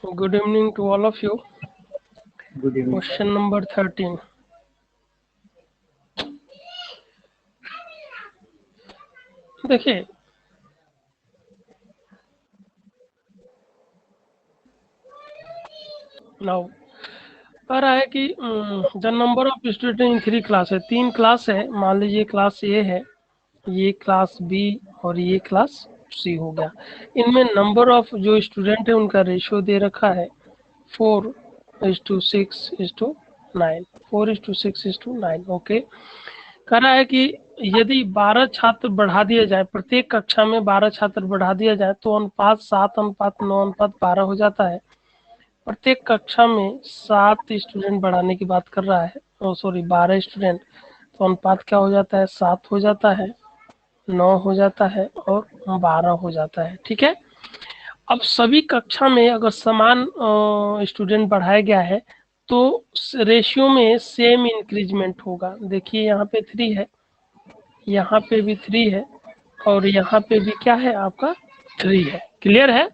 Good evening to all of you. Good evening, sir. Question number 13. देखिए, now कह रहा है कि the number of student in 3 class है, 3 क्लास है। मान लीजिए क्लास ए है, ये क्लास बी और ये क्लास सी हो गया। इनमें नंबर ऑफ जो स्टूडेंट है उनका रेशियो दे रखा है 4:6:9, 4:6:9। ओके, कह रहा है कि यदि 12 छात्र बढ़ा दिया जाए, प्रत्येक कक्षा में 12 छात्र बढ़ा दिया जाए तो अनुपात 7:9:12 हो जाता है। प्रत्येक कक्षा में 7 स्टूडेंट बढ़ाने की बात कर रहा है, सॉरी 12 स्टूडेंट, तो अनुपात क्या हो जाता है, 7 हो जाता है, 9 हो जाता है और 12 हो जाता है। ठीक है, अब सभी कक्षा में अगर समान स्टूडेंट बढ़ाया गया है तो रेशियो में सेम इंक्रीजमेंट होगा। देखिए यहाँ पे 3 है, यहाँ पे भी 3 है और यहाँ पे भी क्या है आपका 3 है। क्लियर है?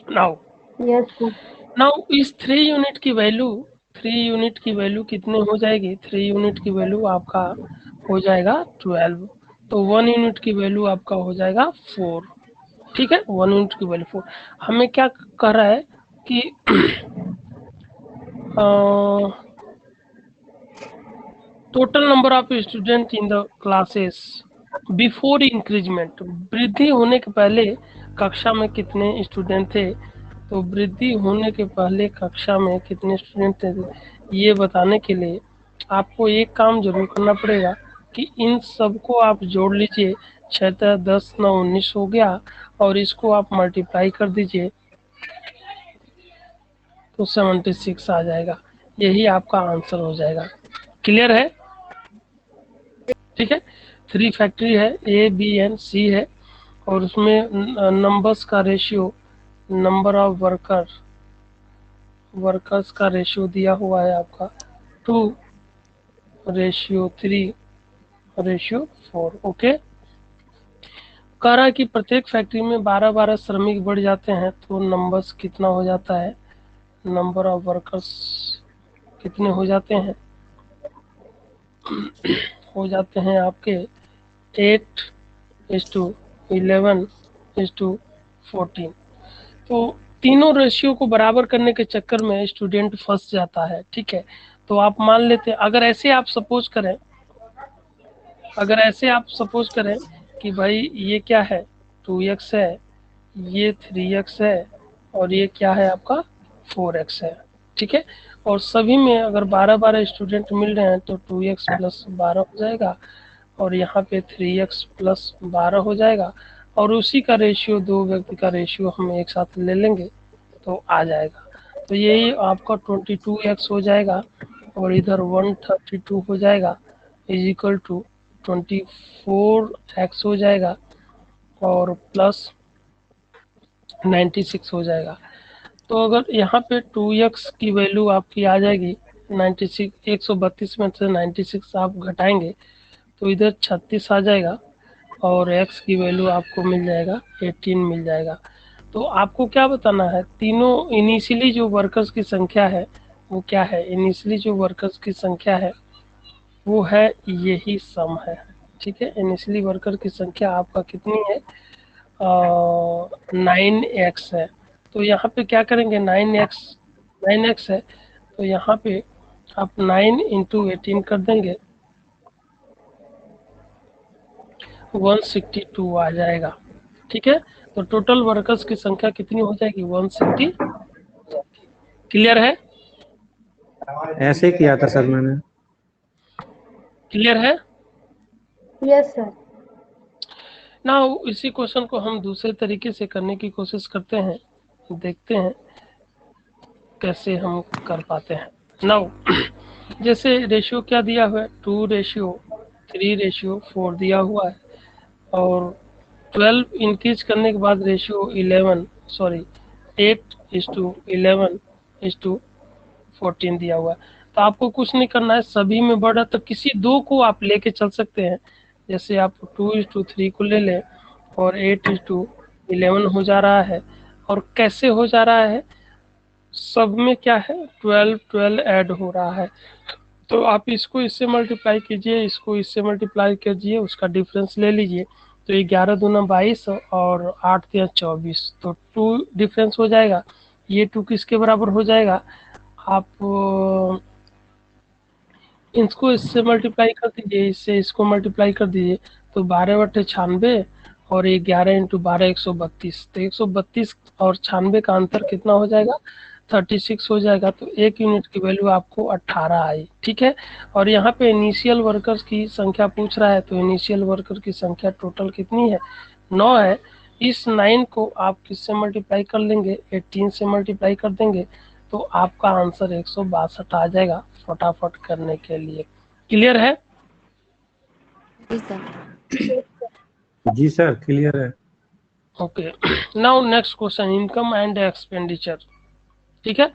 Now Yes, sir. नाउ इस 3 यूनिट की वैल्यू, 3 यूनिट की वैल्यू कितने हो जाएगी? 3 यूनिट की वैल्यू आपका हो जाएगा 12, तो 1 यूनिट की वैल्यू आपका हो जाएगा 4। ठीक है, 1 यूनिट की वैल्यू 4। हमें क्या कह रहा है कि total number of student in the classes before increment, वृद्धि होने के पहले कक्षा में कितने स्टूडेंट थे, तो वृद्धि होने के पहले कक्षा में कितने स्टूडेंट थे ये बताने के लिए आपको एक काम जरूर करना पड़ेगा कि इन सबको आप जोड़ लीजिए। 6 10 9 19 हो गया और इसको आप मल्टीप्लाई कर दीजिए तो 76 आ जाएगा। यही आपका आंसर हो जाएगा। क्लियर है? ठीक है, 3 फैक्ट्री है, ए बी एंड सी है और उसमें नंबर्स का रेशियो, नंबर ऑफ वर्कर्स का रेशियो दिया हुआ है आपका 2:3:4। ओके, कह रहा है कि प्रत्येक फैक्ट्री में 12-12 श्रमिक बढ़ जाते हैं तो नंबर्स कितना हो जाता है, नंबर ऑफ वर्कर्स कितने हो जाते हैं, हो जाते हैं आपके 8:11:14। तो तीनों रेशियो को बराबर करने के चक्कर में स्टूडेंट फंस जाता है। ठीक है, तो आप मान लेते हैं, अगर ऐसे आप सपोज करें कि भाई ये क्या है 2x है, ये 3x है और ये क्या है आपका 4x है। ठीक है, और सभी में अगर 12-12 स्टूडेंट मिल रहे हैं तो 2x + 12 हो जाएगा और यहाँ पे 3x + 12 हो जाएगा और उसी का रेशियो, दो व्यक्ति का रेशियो हम एक साथ ले लेंगे तो आ जाएगा। तो यही आपका 22x हो जाएगा और इधर 132 हो जाएगा = 24x हो जाएगा और प्लस 96 हो जाएगा। तो अगर यहाँ पे 2x की वैल्यू आपकी आ जाएगी 96, 132 में से 96 आप घटाएंगे तो इधर 36 आ जाएगा और x की वैल्यू आपको मिल जाएगा 18 मिल जाएगा। तो आपको क्या बताना है, तीनों इनिशियली जो वर्कर्स की संख्या है वो क्या है, इनिशियली जो वर्कर्स की संख्या है वो है यही सम है। ठीक है, इनिशियली वर्कर की संख्या आपका कितनी है, 9x है। तो यहाँ पे क्या करेंगे, 9x है तो यहाँ पे आप 9 × 18 कर देंगे 162 आ जाएगा। ठीक है, तो टोटल वर्कर्स की संख्या कितनी हो जाएगी, 160। क्लियर है? ऐसे किया था सर मैंने। क्लियर है? Yes, sir. ना इसी क्वेश्चन को हम दूसरे तरीके से करने की कोशिश करते हैं, देखते हैं कैसे हम कर पाते हैं। नाउ जैसे रेशियो क्या दिया हुआ है, 2:3:4 दिया हुआ है और 12 इंक्रीज करने के बाद रेशियो 8:11:14 दिया हुआ है। तो आपको कुछ नहीं करना है, सभी में बढ़ा तो किसी दो को आप लेके चल सकते हैं। जैसे आप 2:3 को ले लें और 8:11 हो जा रहा है। और कैसे हो जा रहा है, सब में क्या है 12 12 ऐड हो रहा है, तो आप इसको इससे मल्टीप्लाई कीजिए, इसको इससे मल्टीप्लाई कीजिए, उसका डिफरेंस ले लीजिए। तो 11 दूना 22 और 8 तिया 24, तो 2 डिफरेंस हो जाएगा। ये 2 किसके बराबर हो जाएगा, आप इसको इससे मल्टीप्लाई कर दीजिए, इससे इसको मल्टीप्लाई कर दीजिए, तो 12/96 और 11 इंटू 12 132, तो 132 और 96 का अंतर कितना हो जाएगा 36 हो जाएगा। तो 1 यूनिट की वैल्यू आपको 18 आई, ठीक है। और यहाँ पे इनिशियल वर्कर्स की संख्या पूछ रहा है, तो इनिशियल वर्कर की संख्या टोटल कितनी है 9 है। इस 9 को आप किससे मल्टीप्लाई कर लेंगे 18 से मल्टीप्लाई कर देंगे, तो आपका आंसर 162 आ जाएगा फटाफट करने के लिए। क्लियर है? जी सर। जी सर क्लियर है। Okay, now next question, income and expenditure. ठीक है,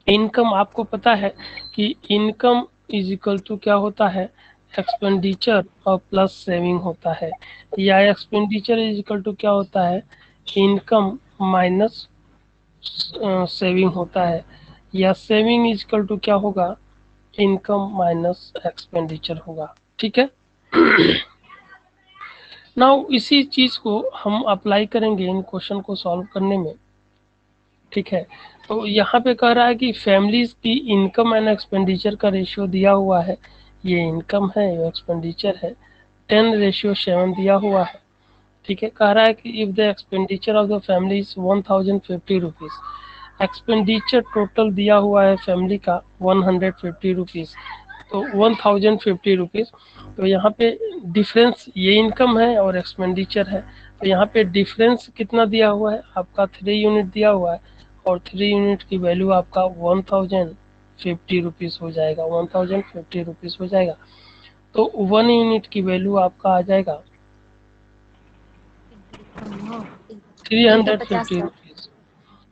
इनकम आपको पता है कि इनकम इज इक्वल टू क्या होता है एक्सपेंडिचर और प्लस सेविंग होता है, या एक्सपेंडिचर इज इक्वल टू क्या होता है इनकम माइनस सेविंग होता है, या सेविंग इज इक्वल टू क्या होगा इनकम माइनस एक्सपेंडिचर होगा। ठीक है, नाउ इसी चीज को हम अप्लाई करेंगे इन क्वेश्चन को सॉल्व करने में। ठीक है, तो यहाँ पे कह रहा है कि फैमिलीज की इनकम एंड एक्सपेंडिचर का रेशियो दिया हुआ है, ये इनकम है ये एक्सपेंडिचर है, 10:7 दिया हुआ है। ठीक है, कह रहा है कि if the expenditure of the family is 1050 rupees, expenditure total दिया हुआ है फैमिली का 150 रुपीज, तो 1050 रुपीज। तो यहाँ पे डिफरेंस ये इनकम है और एक्सपेंडिचर है, तो यहाँ पे डिफरेंस कितना दिया हुआ है आपका 3 यूनिट दिया हुआ है, और 3 यूनिट की वैल्यू आपका 1050 रुपीज हो जाएगा, 1050 रुपीज हो जाएगा। तो 1 यूनिट की वैल्यू आपका आ जाएगा 350 रुपीज।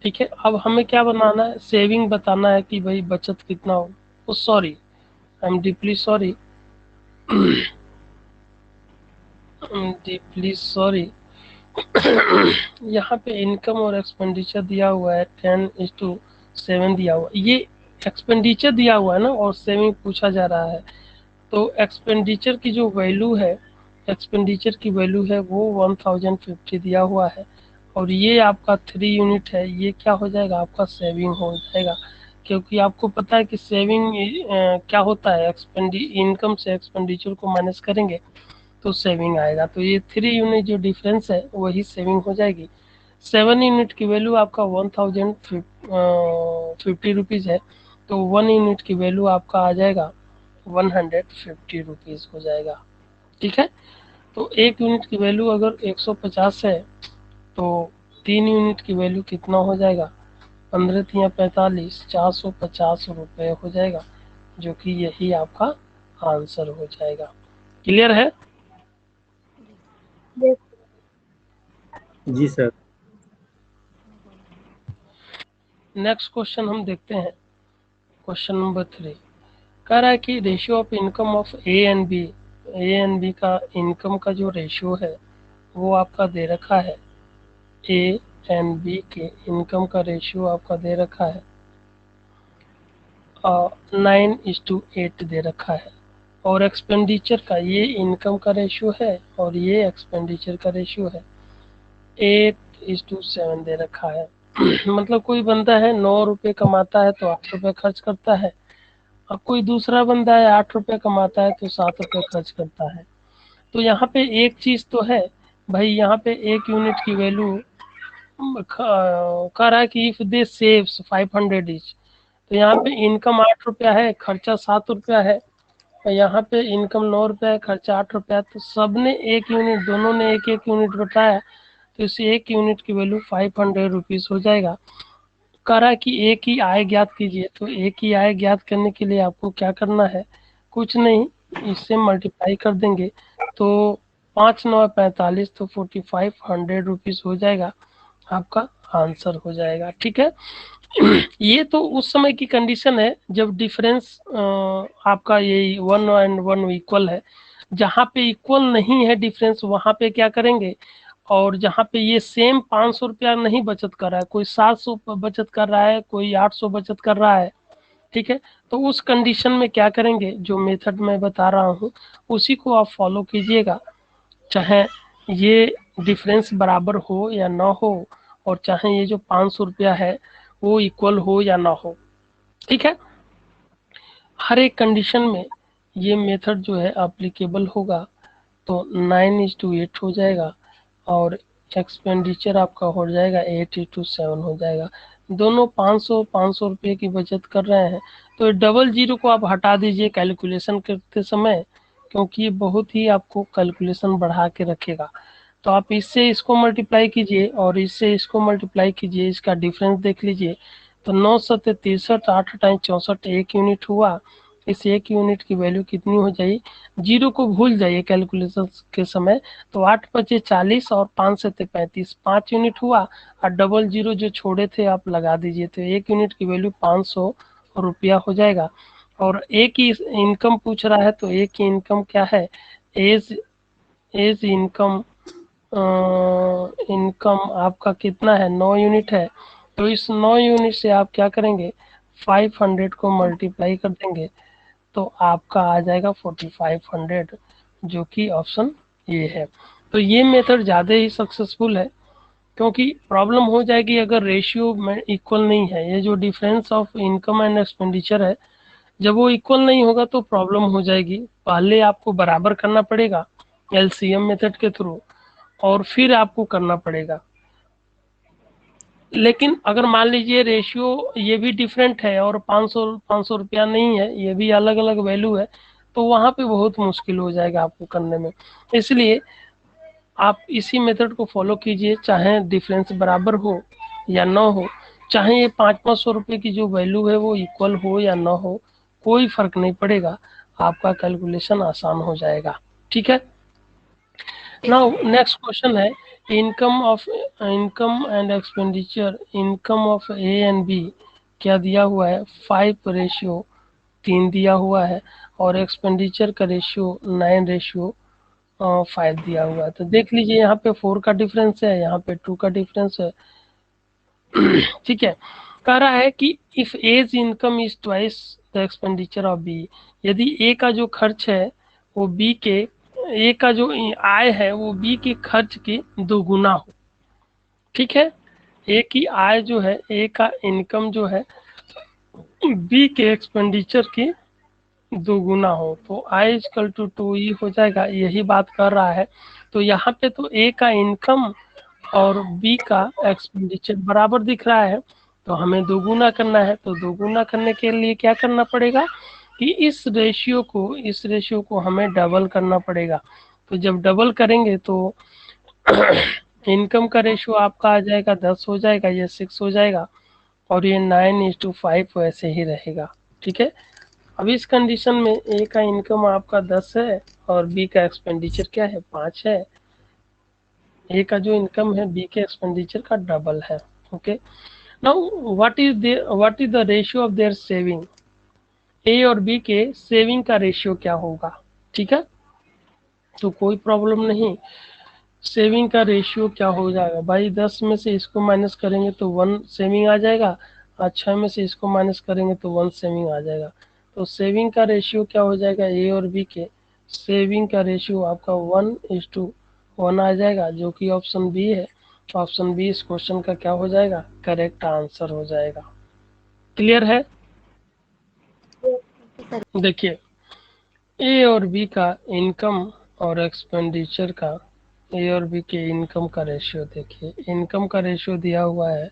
ठीक है, अब हमें क्या बनाना है सेविंग बताना है कि भाई बचत कितना हो। Sorry, I am deeply sorry, deeply sorry, यहाँ पे इनकम और एक्सपेंडिचर दिया हुआ है 10:7 दिया हुआ है, ये एक्सपेंडिचर दिया हुआ है ना और सेविंग पूछा जा रहा है। तो एक्सपेंडिचर की जो वैल्यू है, एक्सपेंडिचर की वैल्यू है वो 1050 दिया हुआ है, और ये आपका 3 यूनिट है, ये क्या हो जाएगा आपका सेविंग हो जाएगा, क्योंकि आपको पता है कि सेविंग क्या होता है इनकम से एक्सपेंडिचर को माइनस करेंगे तो सेविंग आएगा। तो ये 3 यूनिट जो डिफरेंस है वही सेविंग हो जाएगी। 7 यूनिट की वैल्यू आपका 1050 रुपीज़ है, तो 1 यूनिट की वैल्यू आपका आ जाएगा 150 रुपीज़ हो जाएगा। ठीक है, तो 1 यूनिट की वैल्यू अगर 150 है तो 3 यूनिट की वैल्यू कितना हो जाएगा 15 तिया 45, 450 रुपये हो जाएगा, जो कि यही आपका आंसर हो जाएगा। क्लियर है? Yes. जी सर। नेक्स्ट क्वेश्चन हम देखते हैं, क्वेश्चन नंबर 3 कह रहा है कि ratio of income of A and B का इनकम का जो रेशियो है वो आपका दे रखा है, ए एंड बी के इनकम का रेशियो आपका दे रखा है 9:8 दे रखा है, और एक्सपेंडिचर का ये इनकम का रेशियो है और ये एक्सपेंडिचर का रेशियो है 8:7 दे रखा है। मतलब कोई बंदा है 9 रुपये कमाता है तो 8 रुपये खर्च करता है, अब कोई दूसरा बंदा है 8 रुपये कमाता है तो 7 रुपये खर्च करता है। तो यहाँ पे एक चीज तो है भाई, यहाँ पे 1 यूनिट की वैल्यू कह रहा है कि इफ दे सेव्स 500 ईच, तो यहाँ पे इनकम 8 रुपया है खर्चा 7 रुपया है, और यहाँ पे इनकम 9 रुपया है खर्चा 8 रुपया, तो सबने 1 यूनिट, दोनों ने 1 यूनिट बताया, तो इस 1 यूनिट की वैल्यू 500 रुपीज हो जाएगा। कह रहा है कि एक ही आय ज्ञात कीजिए, तो एक ही आय ज्ञात करने के लिए आपको क्या करना है, कुछ नहीं, इससे मल्टीप्लाई कर देंगे, तो 5×9=45, तो 4500 रुपीज हो जाएगा, आपका आंसर हो जाएगा। ठीक है, ये तो उस समय की कंडीशन है जब डिफरेंस आपका यही 1 एंड 1 इक्वल है। जहाँ पे इक्वल नहीं है डिफरेंस वहाँ पे क्या करेंगे और जहाँ पे ये सेम 500 रुपया नहीं बचत कर रहा है, कोई 700 बचत कर रहा है, कोई 800 बचत कर रहा है, ठीक है। तो उस कंडीशन में क्या करेंगे, जो मेथड मैं बता रहा हूँ उसी को आप फॉलो कीजिएगा, चाहे ये डिफरेंस बराबर हो या ना हो, और चाहे ये जो 500 रुपया है वो इक्वल हो या ना हो, ठीक है। हर एक कंडीशन में ये मेथड जो है एप्लीकेबल होगा। तो 9:8 हो जाएगा और एक्सपेंडिचर आपका हो जाएगा 8:7 हो जाएगा। दोनों 500 रुपये की बचत कर रहे हैं। तो डबल जीरो को आप हटा दीजिए कैलकुलेशन करते समय, क्योंकि ये बहुत ही आपको कैलकुलेशन बढ़ा के रखेगा। तो आप इससे इसको मल्टीप्लाई कीजिए और इससे इसको मल्टीप्लाई कीजिए, इसका डिफरेंस देख लीजिए। तो 9×7 = 63, 8×64 1 यूनिट हुआ। इस 1 यूनिट की वैल्यू कितनी हो जाएगी, जीरो को भूल जाइए कैलकुलेशन के समय। तो 8×5 = 40 और 5×7 = 35, 5 यूनिट हुआ। और डबल जीरो जो छोड़े थे आप लगा दीजिए, तो 1 यूनिट की वैल्यू 500 रुपया हो जाएगा। और एक ही इनकम पूछ रहा है, तो एक ही इनकम क्या है, एज एज इनकम, इनकम आपका कितना है, 9 यूनिट है। तो इस 9 यूनिट से आप क्या करेंगे, 500 को मल्टीप्लाई कर देंगे, तो आपका आ जाएगा 4500, जो कि ऑप्शन ये है। तो ये मेथड ज़्यादा ही सक्सेसफुल है, क्योंकि प्रॉब्लम हो जाएगी अगर रेशियो में इक्वल नहीं है। ये जो difference of income and expenditure है, जब वो इक्वल नहीं होगा तो प्रॉब्लम हो जाएगी। पहले आपको बराबर करना पड़ेगा एलसीएम मेथड के थ्रू, और फिर आपको करना पड़ेगा। लेकिन अगर मान लीजिए रेशियो ये भी डिफरेंट है और 500 रुपया नहीं है, ये भी अलग अलग वैल्यू है, तो वहाँ पे बहुत मुश्किल हो जाएगा आपको करने में। इसलिए आप इसी मेथड को फॉलो कीजिए, चाहे डिफरेंस बराबर हो या ना हो, चाहे ये 500 रुपये की जो वैल्यू है वो इक्वल हो या ना हो, कोई फर्क नहीं पड़ेगा, आपका कैलकुलेशन आसान हो जाएगा, ठीक है। नाउ नेक्स्ट क्वेश्चन है, income and expenditure, income of A and B क्या दिया हुआ है, 5:3 दिया हुआ है, और एक्सपेंडिचर का रेशियो 9:5 दिया हुआ है। तो देख लीजिए, यहाँ पे 4 का डिफरेंस है, यहाँ पे 2 का डिफरेंस है, ठीक है। कह रहा है कि if A's income is twice the expenditure of B, यदि ए का जो खर्च है वो बी के, ए का जो आय है वो बी के खर्च के दोगुना हो, ठीक है। ए की आय जो है, ए का इनकम जो है बी के एक्सपेंडिचर की दोगुना हो, तो आई इक्वल टू 2E हो जाएगा, यही बात कर रहा है। तो यहाँ पे तो ए का इनकम और बी का एक्सपेंडिचर बराबर दिख रहा है, तो हमें दोगुना करना है। तो दोगुना करने के लिए क्या करना पड़ेगा कि इस रेशियो को हमें डबल करना पड़ेगा। तो जब डबल करेंगे तो इनकम का रेशियो आपका आ जाएगा 10 हो जाएगा, ये 6 हो जाएगा, और ये 9:5 वैसे ही रहेगा, ठीक है। अब इस कंडीशन में ए का इनकम आपका 10 है और बी का एक्सपेंडिचर क्या है, 5 है। ए का जो इनकम है बी के एक्सपेंडिचर का डबल है, okay. Now what is the ratio of their saving, a और बी के सेविंग का रेशियो क्या होगा, ठीक है। तो कोई प्रॉब्लम नहीं, सेविंग का रेशियो क्या हो जाएगा भाई, 10 में से इसको माइनस करेंगे तो 1 सेविंग आ जाएगा, और 6 में से इसको माइनस करेंगे तो 1 सेविंग आ जाएगा। तो सेविंग का रेशियो क्या हो जाएगा, ए और बी के सेविंग का रेशियो आपका 1:1 आ जाएगा, जो कि ऑप्शन बी है। ऑप्शन बी इस क्वेश्चन का क्या हो जाएगा, करेक्ट आंसर हो जाएगा। क्लियर है। देखिए, ए और बी का इनकम और एक्सपेंडिचर का, ए और बी के इनकम का रेशियो देखिए, इनकम का रेशियो दिया हुआ है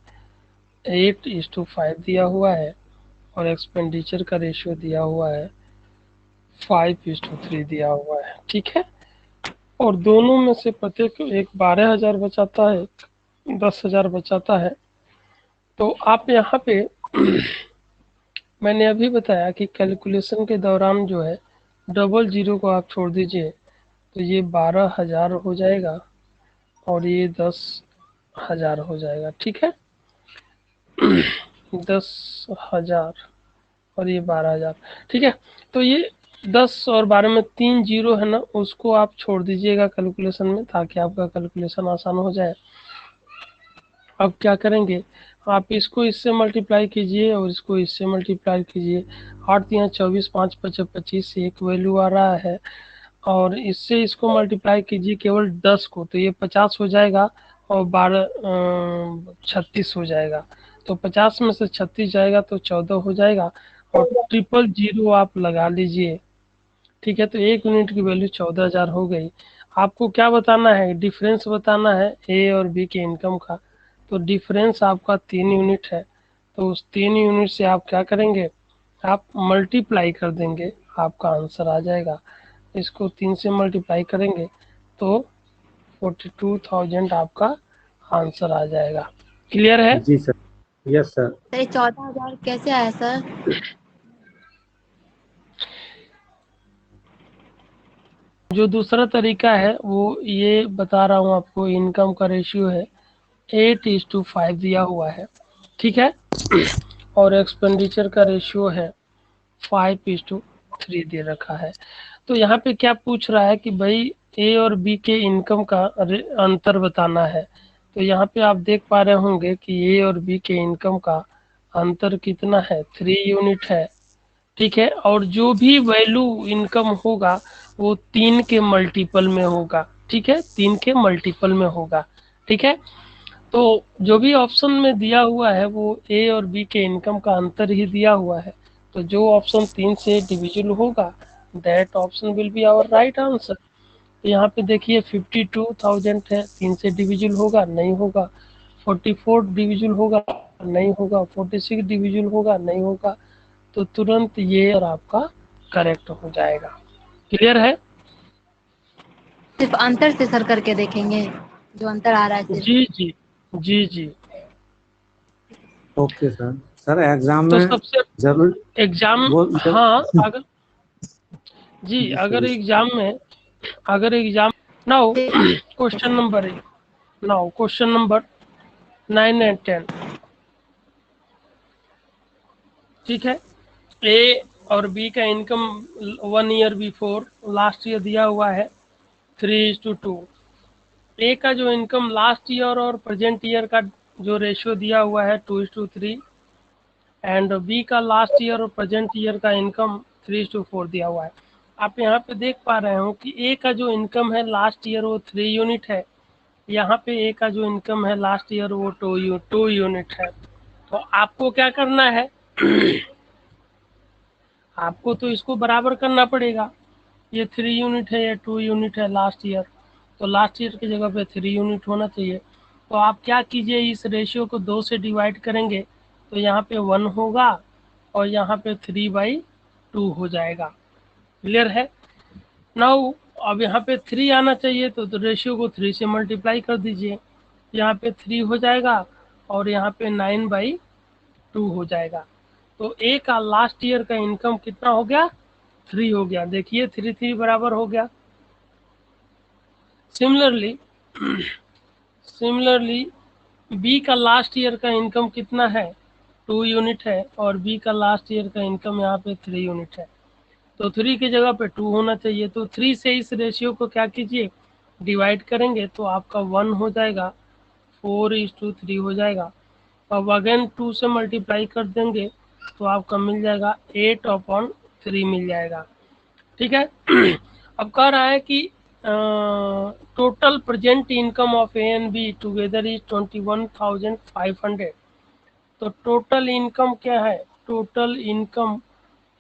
8:5 दिया हुआ है, और एक्सपेंडिचर का रेशियो दिया हुआ है 5:3 दिया हुआ है, ठीक है। और दोनों में से प्रत्येक एक 12,000 बचाता है, 10,000 बचाता है। तो आप यहाँ पे मैंने अभी बताया कि कैलकुलेशन के दौरान जो है डबल जीरो को आप छोड़ दीजिए, तो ये 12,000 हो जाएगा और ये 10,000 हो जाएगा, ठीक है। 10,000 और ये 12,000, ठीक है। तो ये 10 और 12 में 3 जीरो है ना, उसको आप छोड़ दीजिएगा कैलकुलेशन में, ताकि आपका कैलकुलेशन आसान हो जाए। अब क्या करेंगे, आप इसको इससे मल्टीप्लाई कीजिए और इसको इससे मल्टीप्लाई कीजिए। 8 या 24, 5 5 25 एक वैल्यू आ रहा है, और इससे इसको मल्टीप्लाई कीजिए केवल 10 को, तो ये 50 हो जाएगा, और 12 36 हो जाएगा। तो 50 में से 36 जाएगा तो 14 हो जाएगा, और 000 आप लगा लीजिए। ठीक है, तो 1 यूनिट की वैल्यू 14,000 हो गई। आपको क्या बताना है, डिफरेंस बताना है ए और बी के इनकम का। तो डिफरेंस आपका 3 यूनिट है, तो उस 3 यूनिट से आप क्या करेंगे, आप मल्टीप्लाई कर देंगे, आपका आंसर आ जाएगा। इसको 3 से मल्टीप्लाई करेंगे तो 42,000 आपका आंसर आ जाएगा। क्लियर है? जी सर। Yes sir. सर ये 14,000 कैसे आया सर? जो दूसरा तरीका है वो ये बता रहा हूँ आपको, इनकम का रेशियो है 8:5 दिया हुआ है, ठीक है, और एक्सपेंडिचर का रेशियो है 5:3 दे रखा है। तो यहाँ पे क्या पूछ रहा है कि भाई ए और बी के इनकम का अंतर बताना है। तो यहाँ पे आप देख पा रहे होंगे कि ए और बी के इनकम का अंतर कितना है, 3 यूनिट है, ठीक है, और जो भी वैल्यू इनकम होगा वो 3 के मल्टीपल में होगा, ठीक है, 3 के मल्टीपल में होगा, ठीक है। तो जो भी ऑप्शन में दिया हुआ है वो ए और बी के इनकम का अंतर ही दिया हुआ है, तो जो ऑप्शन 3 से डिविजिबल होगा that option will be our right answer. यहाँ पे देखिए 52,000 है, 3 से डिविजिबल होगा, नहीं होगा। 44 डिविजिबल होगा, नहीं होगा। 46 डिविजिबल होगा, नहीं होगा। तो तुरंत ये और आपका करेक्ट हो जाएगा। क्लियर है? सिर्फ अंतर से सर करके देखेंगे, जो अंतर आ रहा है सिर्फ। जी जी जी जी। Okay sir. सर एग्जाम तो में सबसे जरूर एग्जाम, वो हाँ, अगर जी, जी अगर sir. Exam now question number 9 and 10, ठीक है। ए और बी का income 1 year before last year दिया हुआ है 3:2। ए का जो इनकम लास्ट ईयर और प्रेजेंट ईयर का जो रेशियो दिया हुआ है 2:3, एंड बी का लास्ट ईयर और प्रेजेंट ईयर का इनकम 3:4 दिया हुआ है। आप यहाँ पे देख पा रहे हो कि ए का जो इनकम है लास्ट ईयर वो 3 यूनिट है, यहाँ पे ए का जो इनकम है लास्ट ईयर वो 2 यूनिट है। तो आपको क्या करना है आपको तो इसको बराबर करना पड़ेगा। ये 3 यूनिट है, ये 2 यूनिट है लास्ट ईयर, तो लास्ट ईयर की जगह पे 3 यूनिट होना चाहिए। तो आप क्या कीजिए, इस रेशियो को 2 से डिवाइड करेंगे तो यहाँ पे 1 होगा, और यहाँ पे 3/2 हो जाएगा। क्लियर है? नाउ अब यहाँ पे 3 आना चाहिए, तो रेशियो को 3 से मल्टीप्लाई कर दीजिए, यहाँ पे 3 हो जाएगा, और यहाँ पे 9/2 हो जाएगा। तो ए का लास्ट ईयर का इनकम कितना हो गया, 3 हो गया। देखिए 3 3 बराबर हो गया। सिमिलरली बी का लास्ट ईयर का इनकम कितना है, 2 यूनिट है, और बी का लास्ट ईयर का इनकम यहाँ पे 3 यूनिट है, तो 3 की जगह पे 2 होना चाहिए। तो 3 से इस रेशियो को क्या कीजिए, डिवाइड करेंगे तो आपका 1 हो जाएगा, 4:3 हो जाएगा। अब अगेन 2 से मल्टीप्लाई कर देंगे तो आपका मिल जाएगा 8/3 मिल जाएगा, ठीक है। अब कह रहा है कि total present income of A and B together is 21,500। तो टोटल इनकम क्या है, total income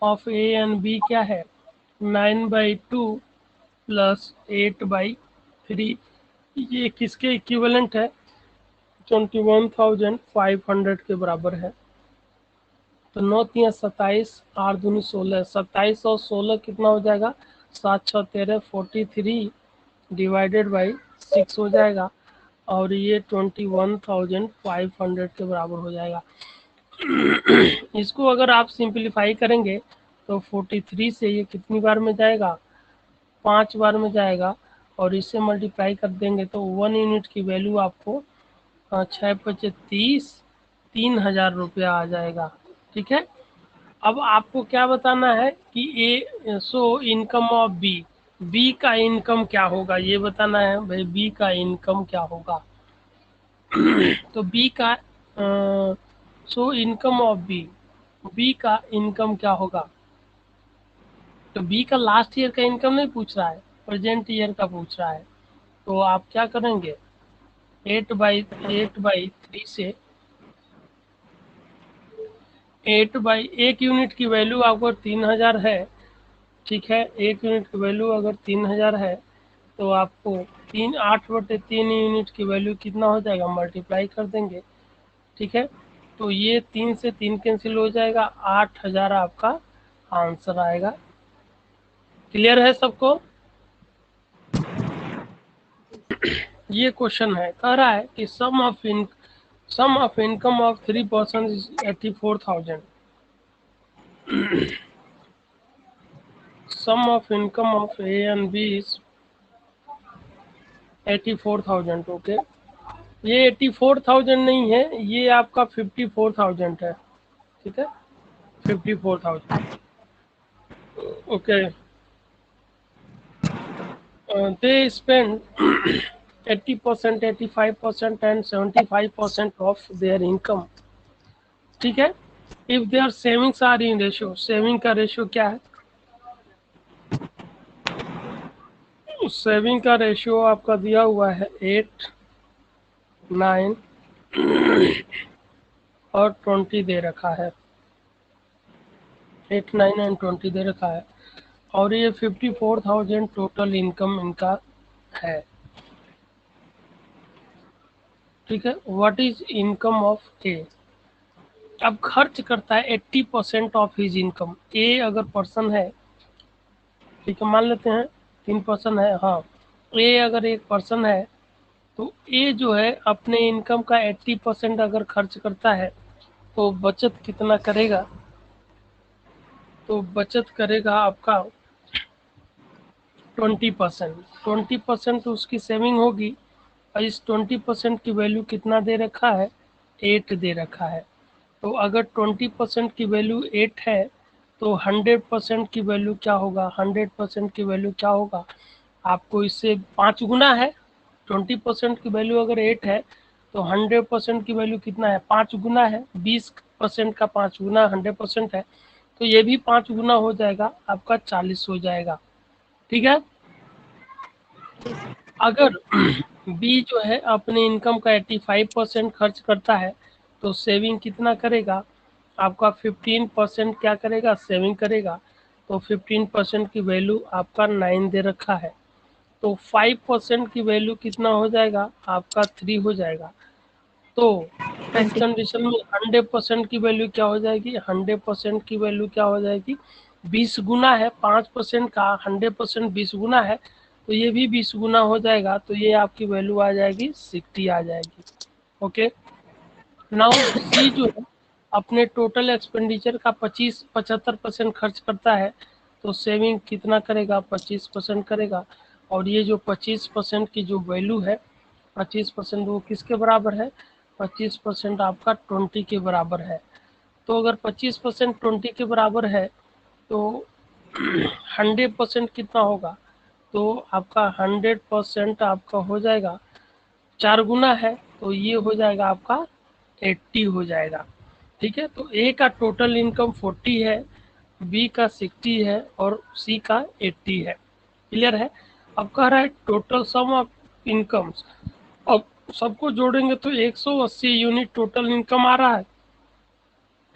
of A and B क्या है, 9/2 प्लस 8/3। ये किसके इक्विवेलेंट है, 21,500 के बराबर है। तो 9 3 27, 8 दूनी 16, 27 और 16 कितना हो जाएगा, 7 6 13, 43 डिवाइडेड बाई 6 हो जाएगा, और ये 21,500 के बराबर हो जाएगा। इसको अगर आप सिंपलीफाई करेंगे तो 43 से ये कितनी बार में जाएगा, 5 बार में जाएगा, और इससे मल्टीप्लाई कर देंगे तो 1 यूनिट की वैल्यू आपको 6 5 30, 3,000 रुपया आ जाएगा, ठीक है। अब आपको क्या बताना है कि a so income of B, B का इनकम क्या होगा ये बताना है भाई, बी का इनकम क्या होगा। तो बी का so income of B, B का इनकम क्या होगा। तो बी का लास्ट ईयर का इनकम नहीं पूछ रहा है, प्रेजेंट ईयर का पूछ रहा है। तो आप क्या करेंगे, 8/3 से 8 बाई, एक यूनिट की वैल्यू अगर 3000 है, ठीक है, एक यूनिट की वैल्यू अगर 3000 है, तो आपको 8/3 यूनिट की वैल्यू कितना हो जाएगा, मल्टीप्लाई कर देंगे, ठीक है। तो ये 3 से 3 कैंसिल हो जाएगा, 8000 आपका आंसर आएगा। क्लियर है सबको। ये क्वेश्चन है, कह रहा है कि sum of income of 3 person is 84,000। Sum of income of A and b is 84,000। Okay, ये 84,000 नहीं है, ये आपका 54,000 है, ठीक है, 54,000। Okay, they spend 80%, 85% and 75% of their income, ठीक है। If their savings are in ratio, saving का रेशियो क्या है, सेविंग का रेशियो आपका दिया हुआ है 8, 9 और 20 दे रखा है, 8, 9 एंड 20 दे रखा है, और ये 54,000 टोटल इनकम इनका है, ठीक है। व्हाट इज इनकम ऑफ ए, अब खर्च करता है 80% ऑफ हिज इनकम। ए अगर पर्सन है, ठीक है, मान लेते हैं 3 पर्सन है, हाँ, ए अगर एक पर्सन है, तो ए जो है अपने इनकम का 80% अगर खर्च करता है, तो बचत कितना करेगा, तो बचत करेगा आपका 20%। 20% उसकी सेविंग होगी, और इस 20% की वैल्यू कितना दे रखा है, 8 दे रखा है। तो अगर 20% की वैल्यू 8 है, तो 100% की वैल्यू क्या होगा, 100% की वैल्यू क्या होगा, आपको इससे 5 गुना है। 20% की वैल्यू अगर 8 है, तो 100% की वैल्यू कितना है, 5 गुना है। 20% का 5 गुना 100% है, तो ये भी 5 गुना हो जाएगा, आपका 40 हो जाएगा, ठीक है। अगर बी जो है अपने इनकम का 85% खर्च करता है, तो सेविंग कितना करेगा, आपका 15% क्या करेगा, सेविंग करेगा। तो 15% की वैल्यू आपका 9 दे रखा है, तो 5% की वैल्यू कितना हो जाएगा, आपका 3 हो जाएगा। तो इस 20। कंडीशन में 100% की वैल्यू क्या हो जाएगी, 100% की वैल्यू क्या हो जाएगी, 20 गुना है 5% का, 100% 20 गुना है, तो ये भी 20 गुना हो जाएगा, तो ये आपकी वैल्यू आ जाएगी 60 आ जाएगी। ओके, नाउ सी जो है अपने टोटल एक्सपेंडिचर का 75% खर्च करता है, तो सेविंग कितना करेगा, 25% करेगा। और ये जो 25% की जो वैल्यू है, 25% वो किसके बराबर है, 25% आपका 20 के बराबर है। तो अगर 25% 20 के बराबर है, तो 100% कितना होगा, तो आपका 100% आपका हो जाएगा 4 गुना है, तो ये हो जाएगा आपका 80 हो जाएगा, ठीक है। तो ए का टोटल इनकम 40 है, बी का 60 है, और सी का 80 है। क्लियर है। अब कह रहा है टोटल सम ऑफ इनकम्स, अब सबको जोड़ेंगे तो 180 यूनिट टोटल इनकम आ रहा है।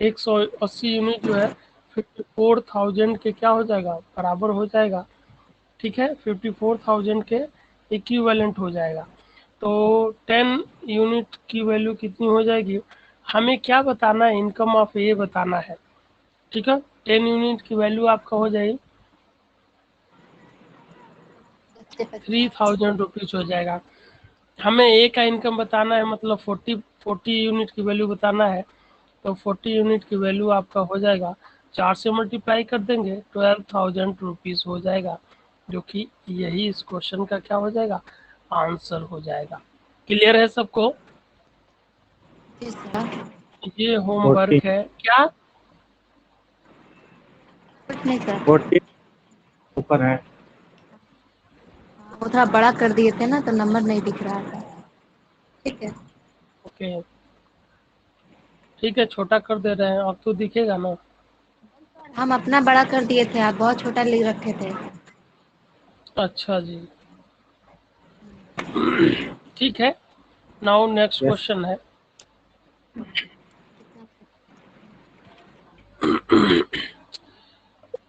180 यूनिट जो है 54,000 के क्या हो जाएगा, बराबर हो जाएगा, ठीक है, 54,000 के इक्विवेलेंट हो जाएगा। तो 10 यूनिट की वैल्यू कितनी हो जाएगी, हमें क्या बताना है, इनकम ऑफ ए बताना है, ठीक है। 10 यूनिट की वैल्यू आपका हो जाएगी 3,000 रुपीज हो जाएगा। हमें ए का इनकम बताना है, मतलब 40 यूनिट की वैल्यू बताना है, तो 40 यूनिट की वैल्यू आपका हो जाएगा, 4 से मल्टीप्लाई कर देंगे, 12,000 रुपीज हो जाएगा, जो कि यही इस क्वेश्चन का क्या हो जाएगा, आंसर हो जाएगा। क्लियर है सबको। जी सर। ये होमवर्क है क्या, नहीं सर, 14 ऊपर है। वो थोड़ा बड़ा कर दिए थे ना तो नंबर नहीं दिख रहा था। ठीक है। ओके ठीक है, छोटा कर दे रहे हैं, अब तो दिखेगा ना। हम अपना बड़ा कर दिए थे, आप बहुत छोटा लिख रखे थे। अच्छा जी ठीक है। नाउ नेक्स्ट यस क्वेश्चन है।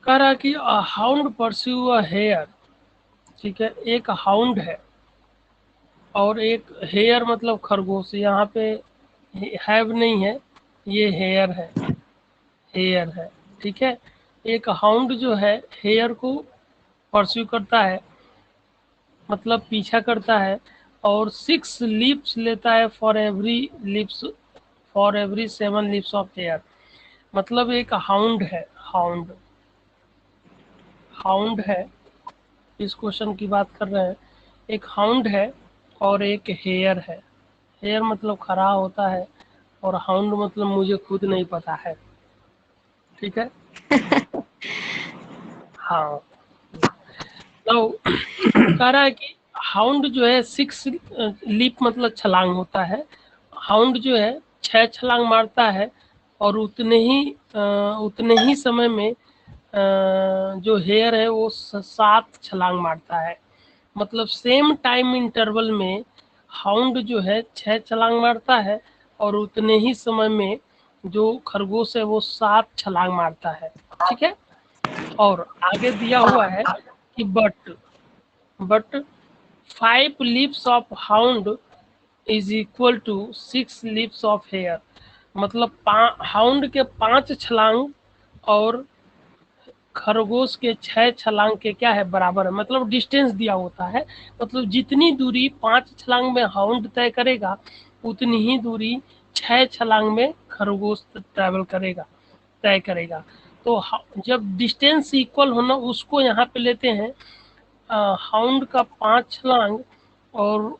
कह रहा कि हाउंड परस्यू अ हेयर। ठीक है, एक हाउंड है और एक हेयर मतलब खरगोश। यहाँ पे हैव नहीं है, ये हेयर है, हेयर है। ठीक है, एक हाउंड जो है हेयर को परस्यू करता है, मतलब पीछा करता है, और 6 लीप्स लेता है for every leaps, for every 7 leaps of hare. मतलब एक हाउंड है, हाउंड हाउंड है, इस क्वेश्चन की बात कर रहे हैं। एक हाउंड है और एक हेयर है। हेयर मतलब खरा होता है और हाउंड मतलब मुझे खुद नहीं पता है। ठीक है हाँ। तो कह रहा है कि हाउंड जो है 6 लीप मतलब छलांग होता है। हाउंड जो है 6 छलांग मारता है और उतने ही समय में जो हेयर है वो 7 छलांग मारता है। मतलब सेम टाइम इंटरवल में हाउंड जो है 6 छलांग मारता है और उतने ही समय में जो खरगोश है वो 7 छलांग मारता है। ठीक है, और आगे दिया हुआ है कि but 5 leaps of hound is equal to 6 leaps of hare. मतलब हाउंड के 5 छलांग और खरगोश के 6 छलांग के क्या है, बराबर है। मतलब डिस्टेंस दिया होता है, मतलब जितनी दूरी 5 छलांग में हाउंड तय करेगा उतनी ही दूरी 6 छलांग में खरगोश ट्रैवल करेगा, तय करेगा। तो जब डिस्टेंस इक्वल होना उसको यहाँ पे लेते हैं, हाउंड का 5 छलांग और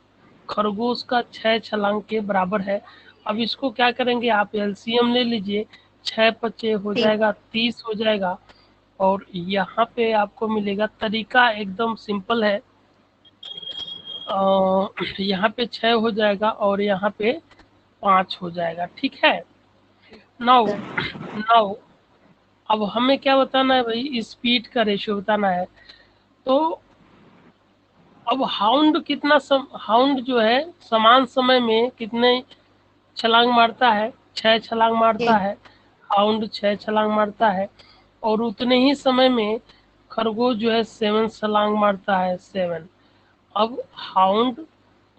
खरगोश का 6 छलांग के बराबर है। अब इसको क्या करेंगे, आप एलसीएम ले लीजिए, 6 पचे हो जाएगा 30 हो जाएगा। और यहाँ पे आपको मिलेगा, तरीका एकदम सिंपल है। यहाँ पे 6 हो जाएगा और यहाँ पे 5 हो जाएगा। ठीक है, नाउ नाउ अब हमें क्या बताना है भाई, स्पीड का रेशियो बताना है। तो अब हाउंड जो है समान समय में कितने छलांग मारता है, 6 छलांग मारता है। हाउंड 6 छलांग मारता है और उतने ही समय में खरगोश जो है 7 छलांग मारता है, 7। अब हाउंड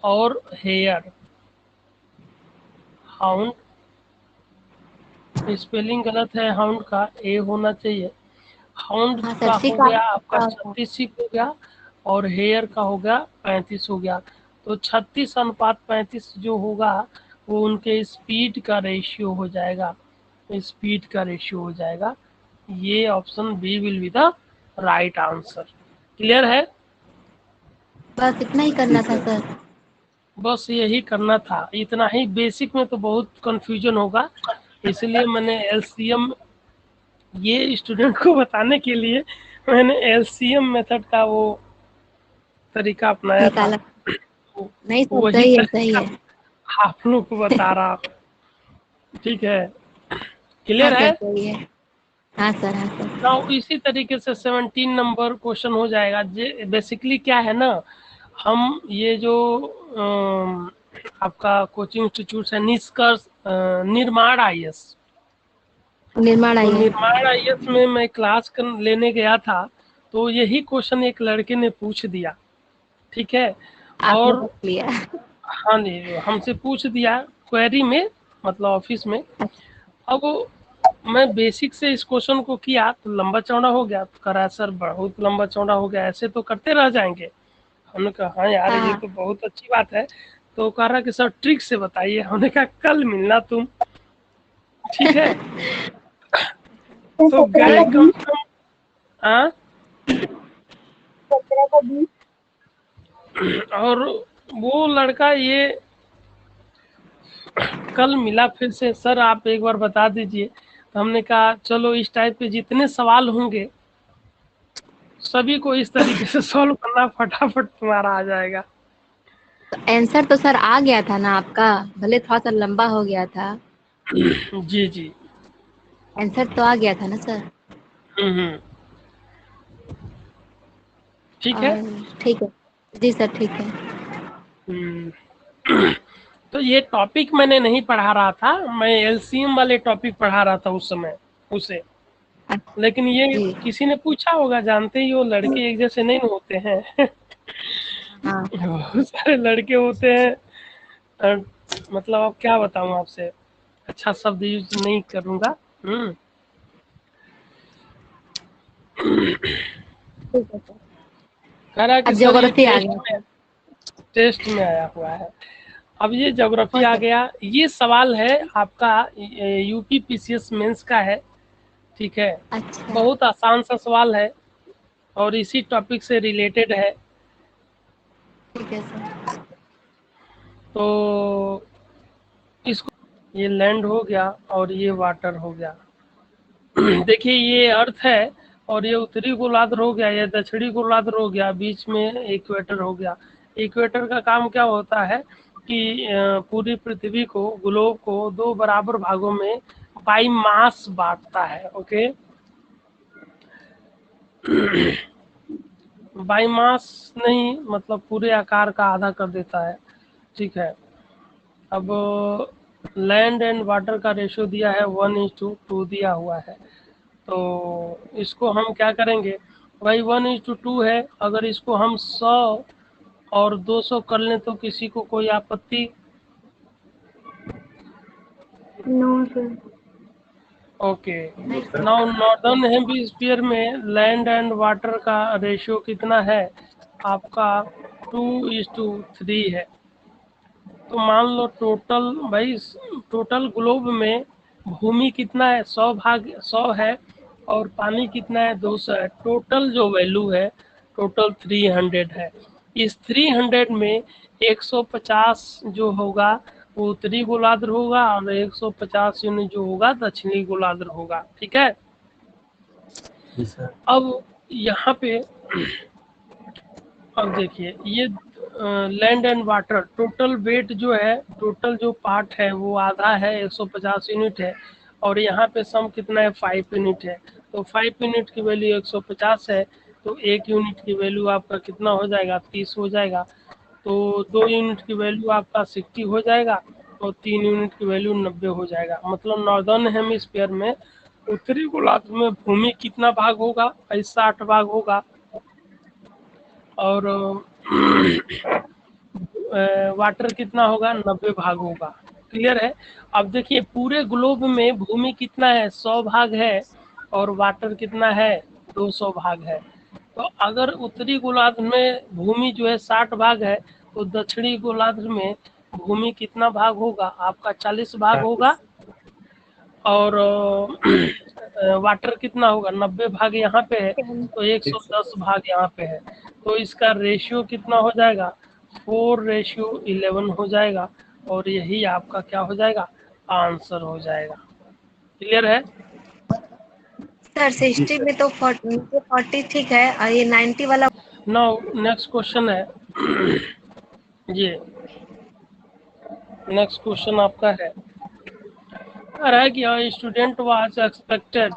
और हेयर, हाउंड स्पेलिंग गलत है, हाउंड का ए होना चाहिए। हाउंड हाँ का सर, हो गया आपका 36 हो गया और हेयर का हो गया 35 हो गया। तो 36:35 जो होगा वो उनके स्पीड का रेशियो हो जाएगा, स्पीड का रेशियो हो जाएगा। ये option B will be the right answer. Clear है? बस इतना ही करना था सर। बस यही करना था, इतना ही। बेसिक में तो बहुत कंफ्यूजन होगा, इसलिए मैंने एलसीएम, ये स्टूडेंट को बताने के लिए मैंने एलसीएम मेथड का वो तरीका अपनाया था। निकाला। नहीं सर, वही सही है, सही तरीका है। आप लोग को बता रहा हूँ। ठीक है, हाँ क्लियर सर, है? सही है। हाँ सर, हाँ सर। ना इसी तरीके से 17 नंबर क्वेश्चन हो जाएगा। बेसिकली क्या है ना, हम ये जो आपका कोचिंग इंस्टीट्यूट है निष्कर्ष निर्माण आईएएस, निर्माण तो आई है। निर्माण आईएएस में मैं क्लास लेने गया था, तो यही क्वेश्चन एक लड़के ने पूछ दिया। ठीक है, आपने और रख लिया। हाँ जी, हमसे पूछ दिया क्वेरी में, मतलब ऑफिस में। अब मैं बेसिक से इस क्वेश्चन को किया तो लंबा चौड़ा हो गया, तो करा सर बहुत लंबा चौड़ा हो गया, ऐसे तो करते रह जाएंगे। हमने कहा हाँ यार ये हाँ तो बहुत अच्छी बात है। तो कह रहा कि सर ट्रिक से बताइए। हमने कहा कल मिलना तुम। ठीक है, तो गए कम से कम, हाँ, 17 का 20। और वो लड़का ये कल मिला फिर से, सर आप एक बार बता दीजिए। तो हमने कहा चलो इस टाइप के जितने सवाल होंगे सभी को इस तरीके से सॉल्व करना, फटाफट तुम्हारा आ जाएगा। तो आंसर तो सर आ गया था ना आपका, भले थोड़ा सा लंबा हो गया था, जी जी। आंसर तो आ गया था ना सर। हम्म। ठीक है। और ठीक है, जी सर ठीक है। हम्म। तो ये टॉपिक मैंने नहीं पढ़ा रहा था, मैं एलसीएम वाले टॉपिक पढ़ा रहा था उस समय उसे। लेकिन ये जी किसी ने पूछा होगा, जानते ही हो लड़के एक जैसे नहीं होते हैं। हाँ। बहुत सारे लड़के होते हैं। अ, मतलब अब क्या बताऊं आपसे, अच्छा शब्द यूज नहीं करूंगा। हम्म। ठीक है सर। कह रहा है कि अब सर ये ज्योग्राफी आ गया सर। टेस्ट में आया हुआ है। अब ये ज्योग्राफी हो आ सकता। गया, ये सवाल है आपका यूपी पीसीएस मेंस का है। ठीक है, अच्छा बहुत आसान सा सवाल है और इसी टॉपिक से रिलेटेड है। ठीक है सर। तो इसको, ये लैंड हो गया और ये वाटर हो गया। देखिए ये अर्थ है और ये उत्तरी गोलार्ध हो गया, ये दक्षिणी गोलार्ध हो गया, बीच में इक्वेटर हो गया। इक्वेटर का काम क्या होता है कि पूरी पृथ्वी को, ग्लोब को दो बराबर भागों में बाई मास बांटता है। ओके, बाई मास नहीं, मतलब पूरे आकार का आधा कर देता है। ठीक है। अब लैंड एंड वाटर का रेशियो दिया है 1:2 दिया हुआ है। तो इसको हम क्या करेंगे भाई, 1:2 है, अगर इसको हम 100 और 200 कर लें तो किसी को कोई आपत्ति? No sir. ओके। नहीं सर। नाउ नॉर्दर्न हेमिस्फीयर में लैंड एंड वाटर का रेशियो कितना है आपका? 2:3 है। तो मान लो टोटल भाई, टोटल ग्लोब में भूमि कितना है? 100 है और पानी कितना है? 200 है। टोटल जो वैल्यू है टोटल 300 है। इस 300 में 150 जो होगा वो उत्तरी गोलार्ध होगा और 150 यूनिट जो होगा दक्षिणी गोलार्ध होगा। ठीक है। जी सर। अब यहाँ पे अब देखिए ये land and water total weight जो है, टोटल जो पार्ट है वो आधा है, 150 यूनिट है। और यहाँ पे सम कितना है? 5 यूनिट है। तो 5 यूनिट की वैल्यू 150 है, तो 1 यूनिट की वैल्यू आपका कितना हो जाएगा? 30 हो जाएगा। तो 2 यूनिट की वैल्यू आपका 60 हो जाएगा और 3 यूनिट की वैल्यू 90 हो जाएगा। मतलब नॉर्दर्न हेमिस्फीयर में उत्तरी गोलार्ध में भूमि कितना भाग होगा भाई? 60 भाग होगा। और वाटर कितना होगा? 90 भाग होगा। क्लियर है? अब देखिए पूरे ग्लोब में भूमि कितना है? 100 भाग है और वाटर कितना है? 200 भाग है। तो अगर उत्तरी गोलार्ध में भूमि जो है 60 भाग है, तो दक्षिणी गोलार्ध में भूमि कितना भाग होगा आपका? 40 भाग होगा। और वाटर कितना होगा? 90 भाग यहाँ पे है, तो 110 भाग यहाँ पे है। तो इसका रेशियो कितना हो जाएगा? 4:11 हो जाएगा। और यही आपका क्या हो जाएगा? आंसर हो जाएगा। क्लियर है? सर जी 60 सर। में तो 40 ठीक है, और ये 90 वाला। नाउ नेक्स्ट क्वेश्चन है ये नेक्स्ट क्वेश्चन आपका है, कह रहा है कि स्टूडेंट वाज एक्सपेक्टेड,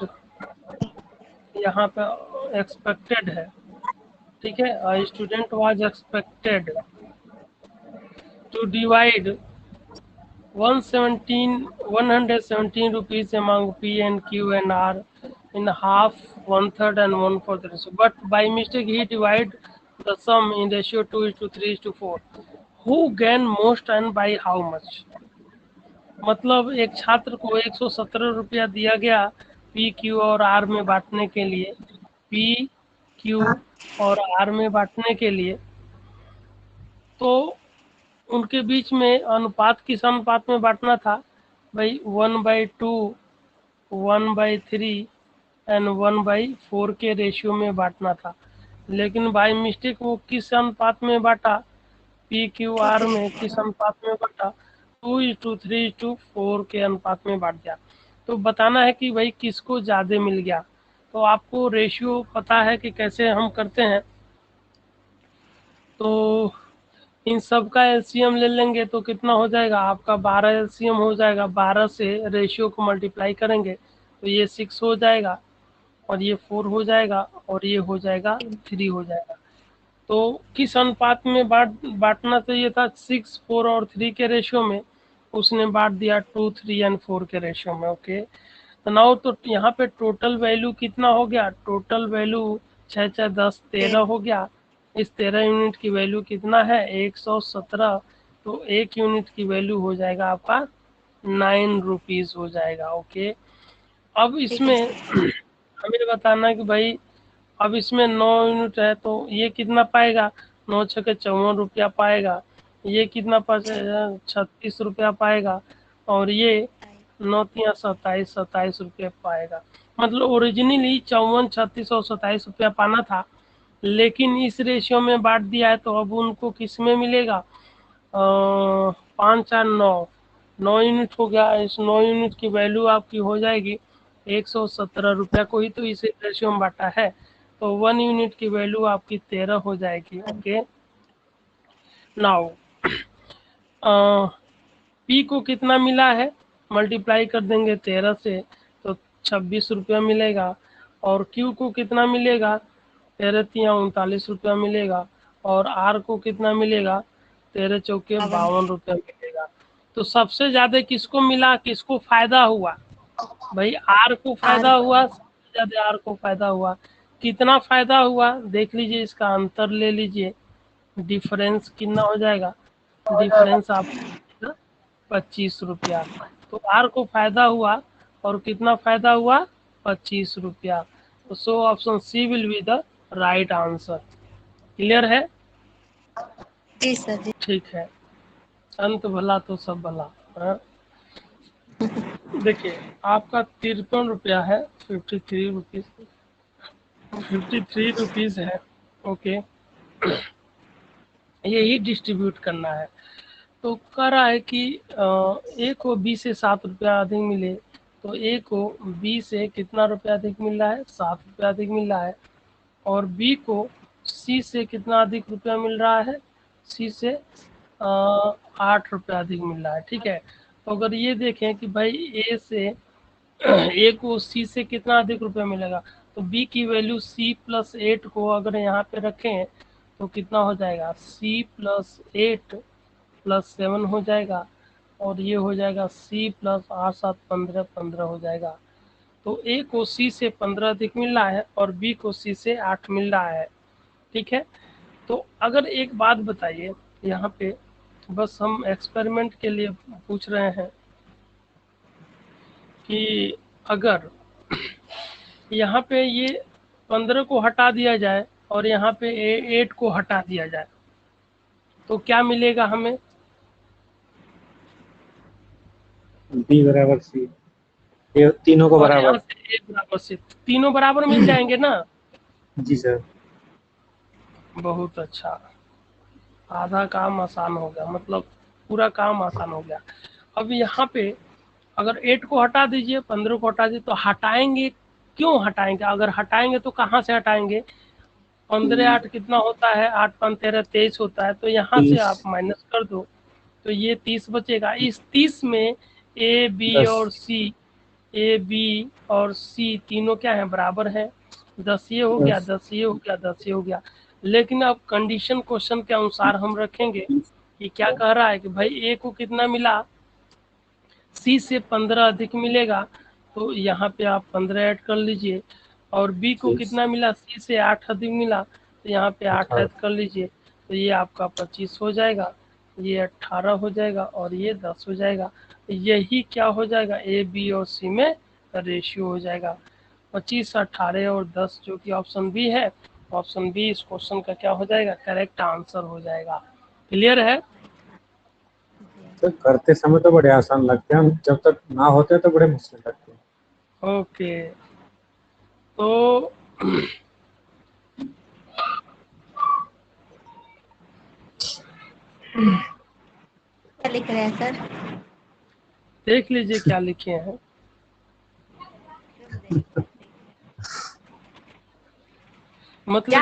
यहाँ पे एक्सपेक्टेड है। ठीक है, student was expected to divide 117 rupees among P and Q and R in half, one third and one fourth ratio. But by mistake he divided the sum in ratio 2:3:4. Who gain most and by how much? मतलब एक छात्र को 117 रुपया दिया गया P Q और are में बांटने के लिए, पी क्यू और आर में बांटने के लिए। तो उनके बीच में अनुपात किस अनुपात में बांटना था भाई? 1/2, 1/3 एंड 1/4 के रेशियो में बांटना था। लेकिन बाय मिस्टेक वो किस अनुपात में बांटा? पी क्यू आर में किस अनुपात में बांटा? 2:3:4 के अनुपात में बांट दिया। तो बताना है कि भाई किसको ज्यादा मिल गया। तो आपको रेशियो पता है कि कैसे हम करते हैं। तो इन सब का एलसीएम ले लेंगे तो कितना हो जाएगा आपका 12 एलसीएम हो जाएगा। 12 से रेशियो को मल्टीप्लाई करेंगे तो ये 6 हो जाएगा और ये 4 हो जाएगा और ये हो जाएगा 3 हो जाएगा। तो किस अनुपात में बांटना चाहिए था 6, 4 और 3 के रेशियो में, उसने बांट दिया 2, 3 एंड 4 के रेशियो में। ओके, तो नाउ तो यहाँ पे टोटल वैल्यू कितना हो गया, टोटल वैल्यू 6 6 10 13 हो गया। इस 13 यूनिट की वैल्यू कितना है 117। तो 1 यूनिट की वैल्यू हो जाएगा आपका 9 रुपीज हो जाएगा। ओके, अब इसमें हमें बताना है कि भाई अब इसमें 9 यूनिट है तो ये कितना पाएगा, 9 छके 54 रुपया पाएगा। ये कितना 36 रुपया पाएगा और ये 9 तिया 27, 27 रुपये पाएगा। मतलब ओरिजिनली 54, 36 और 27 रुपया पाना था, लेकिन इस रेशियो में बांट दिया है तो अब उनको किस में मिलेगा 5 4 9, 9 यूनिट हो गया। इस 9 यूनिट की वैल्यू आपकी हो जाएगी 117 रुपया को ही तो इसे रेशियो में बांटा है, तो 1 यूनिट की वैल्यू आपकी 13 हो जाएगी। ओके, नाउ पी को कितना मिला है मल्टीप्लाई कर देंगे 13 से तो 26 रुपया मिलेगा। और क्यू को कितना मिलेगा 13 तिया 39 रुपया मिलेगा। और आर को कितना मिलेगा 13 चौके 52 रुपया मिलेगा। तो सबसे ज्यादा किसको मिला, किसको फायदा हुआ भाई, आर को फायदा हुआ, सबसे ज्यादा आर को फायदा हुआ। कितना फायदा हुआ देख लीजिए, इसका अंतर ले लीजिए, डिफरेंस कितना हो जाएगा, डिफरेंस आप 25 रुपया। तो आर को फायदा हुआ और कितना फायदा हुआ 25 रुपया। तो so option C will be the right answer. Clear है? जी सर जी। ठीक है, अंत भला तो सब भला। हाँ? देखिए आपका 53 रुपया है, 53 रुपीज, 53 रुपीज है। ओके, यही डिस्ट्रीब्यूट करना है। तो कह रहा है कि ए को बी से 7 रुपया अधिक मिले, तो ए को बी से कितना रुपया अधिक मिल रहा है 7 रुपया अधिक मिल रहा है। और बी को सी से कितना अधिक रुपया मिल रहा है, सी से 8 रुपया अधिक मिल रहा है। ठीक है, तो अगर ये देखें कि भाई ए से ए को सी से कितना अधिक रुपया मिलेगा, तो बी की वैल्यू सी प्लस 8 को अगर यहाँ पे रखें तो कितना हो जाएगा सी प्लस 8 प्लस 7 हो जाएगा। और ये हो जाएगा सी प्लस 8 7 15, 15 हो जाएगा। तो ए को सी से 15 अधिक मिल रहा है और बी को सी से 8 मिल रहा है। ठीक है, तो अगर एक बात बताइए, यहाँ पे बस हम एक्सपेरिमेंट के लिए पूछ रहे हैं कि अगर यहाँ पे ये 15 को हटा दिया जाए और यहाँ पे 8 को हटा दिया जाए तो क्या मिलेगा हमें, बी बराबर सी, ये तीनों को और यहाँ बराबर। से ए बराबर से तीनों बराबर मिल जाएंगे ना। जी सर। बहुत अच्छा, आधा काम आसान हो गया, मतलब पूरा काम आसान हो गया। अब यहाँ पे अगर 8 को हटा दीजिए, 15 को हटा दीजिए, तो हटाएंगे क्यों हटाएंगे, अगर हटाएंगे तो कहाँ से हटाएंगे, 15 8 कितना होता है, 8 5 13 23 होता है, तो यहाँ से 30, आप माइनस कर दो तो ये 30 बचेगा। इस 30 में ए बी 10। और सी, ए बी और सी तीनों क्या है बराबर है, 10 ये हो गया, 10 ये हो गया, 10 ये हो गया। लेकिन अब कंडीशन क्वेश्चन के अनुसार हम रखेंगे कि क्या कह रहा है कि भाई ए को कितना मिला, सी से 15 अधिक मिलेगा, तो यहाँ पे आप 15 ऐड कर लीजिए। और बी को कितना मिला, सी से 8 अधिक मिला, तो यहाँ पे 8 ऐड कर लीजिए, तो ये आपका 25 हो जाएगा, ये 18 हो जाएगा और ये 10 हो जाएगा। यही क्या हो जाएगा, ए बी और सी में रेशियो हो जाएगा 25, 18 और 10, जो कि ऑप्शन बी है। ऑप्शन बी इस क्वेश्चन का क्या हो जाएगा, करेक्ट आंसर हो जाएगा। क्लियर है? तो करते समय तो बड़े आसान लगते हैं, जब तक ना होते तो बड़े मुश्किल लगते हैं। ओके, तो क्या लिख रहे हैं सर? देख लीजिए क्या लिखे हैं। मतलब